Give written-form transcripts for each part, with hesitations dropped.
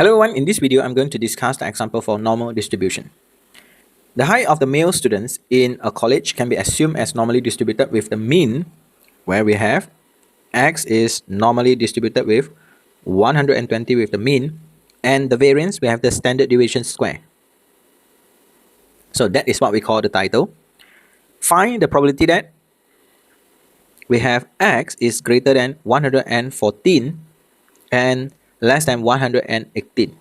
Hello everyone, in this video I'm going to discuss the example for normal distribution. The height of the male students in a college can be assumed as normally distributed with the mean, where we have x is normally distributed with 120 with the mean, and the variance we have the standard deviation square. So that is what we call the title. Find the probability that we have x is greater than 114 and less than 118.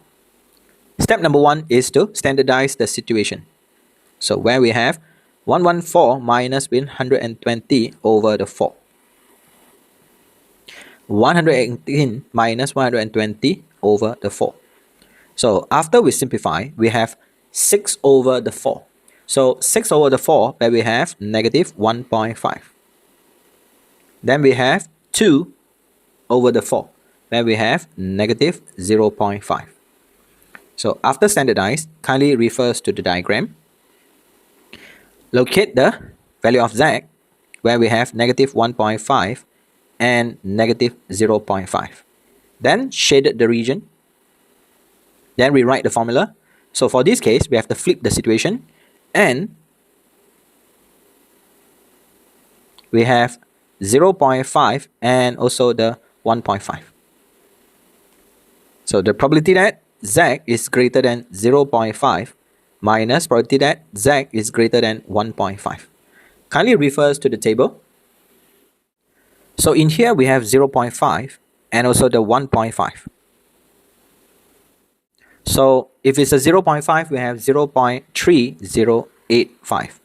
Step number 1 is to standardize the situation. So where we have 114 minus 120 over the 4. 118 minus 120 over the 4. So after we simplify, we have 6 over the 4. So 6 over the 4, where we have negative 1.5. Then we have 2 over the 4. Where we have negative 0.5. So after standardize, kindly refers to the diagram. Locate the value of z, where we have negative 1.5 and negative 0.5. Then shaded the region. Then rewrite the formula. So for this case, we have to flip the situation. And we have 0.5 and also the 1.5. So the probability that z is greater than 0.5 minus probability that z is greater than 1.5. Kindly refers to the table. So in here we have 0.5 and also the 1.5. So if it's a 0.5, we have 0.3085.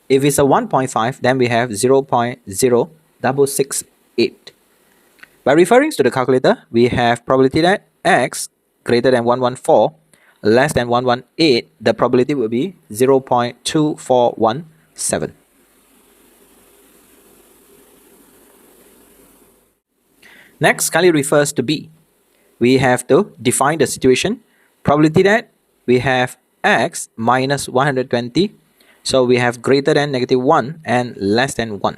If it's a 1.5, then we have 0.0668. By referring to the calculator, we have probability that x greater than 114 less than 118, the probability will be 0.2417. Next, kindly refers to B. We have to define the situation. Probability that we have x minus 120, so we have greater than negative 1 and less than 1.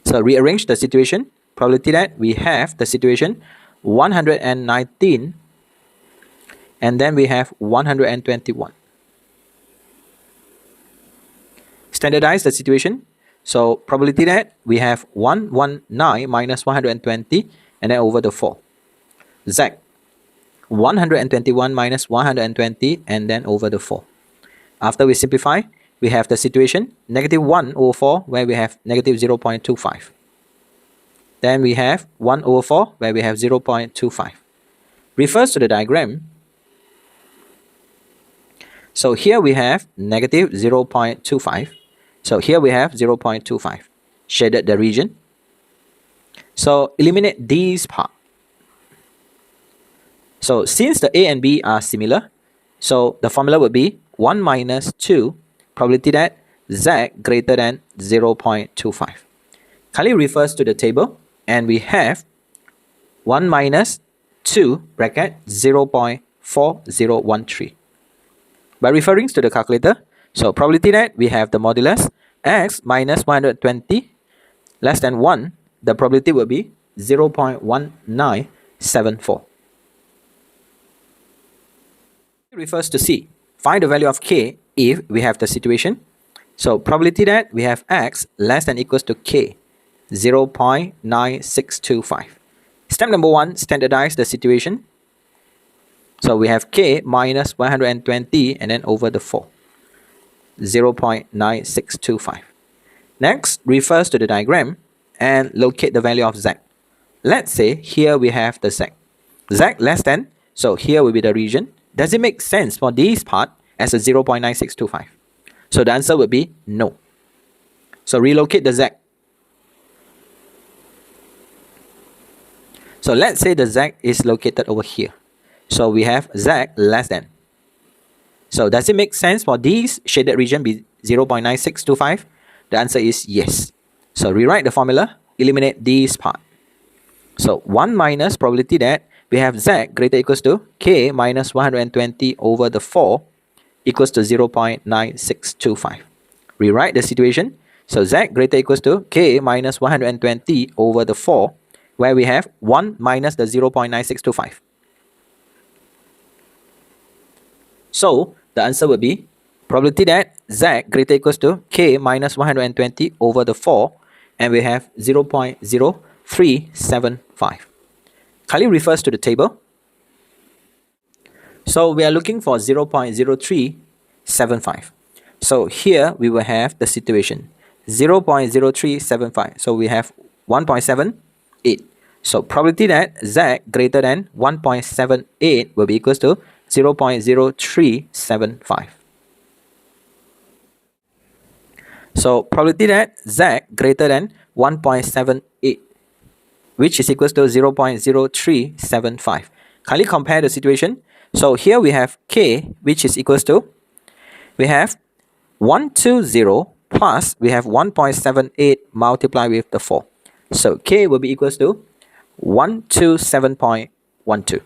So rearrange the situation. Probability that we have the situation 119 and then we have 121. Standardize the situation. So probability that we have 119 minus 120 and then over the 4. Z 121 minus 120 and then over the 4. After we simplify, we have the situation negative 1 over 4 where we have negative 0.25. Then we have 1 over 4 where we have 0.25. Refers to the diagram. So here we have negative 0.25. So here we have 0.25. Shaded the region. So eliminate these parts. So since the A and B are similar, so the formula would be 1 minus 2 probability that z greater than 0.25. Kindly refers to the table. And we have 1 minus 2 bracket 0.4013. By referring to the calculator, so probability that we have the modulus x minus 120 less than 1, the probability will be 0.1974. Refers to C. Find the value of k if we have the situation. So probability that we have x less than equals to k. 0.9625. Step number 1, standardize the situation. So we have k minus 120 and then over the 4. 0.9625. Next, refers to the diagram and locate the value of z. Let's say here we have the z. Z less than, so here will be the region. Does it make sense for this part as a 0.9625? So the answer would be no. So relocate the z. So let's say the z is located over here. So we have z less than. So does it make sense for this shaded region be 0.9625? The answer is yes. So rewrite the formula, eliminate this part. So 1 minus probability that we have z greater equals to k minus 120 over the 4 equals to 0.9625. Rewrite the situation. So z greater equals to k minus 120 over the 4, where we have 1 minus the 0.9625. So the answer would be probability that Z greater equals to K minus 120 over the 4, and we have 0.0375. Kindly refers to the table. So we are looking for 0.0375. So here we will have the situation 0.0375. So we have 1.78. So probability that Z greater than 1.78 will be equals to 0.0375. So probability that Z greater than 1.78, which is equals to 0.0375. Kindly compare the situation. So here we have K, which is equals to, we have 120 plus we have 1.78 multiplied with the 4. So K will be equals to 127.12.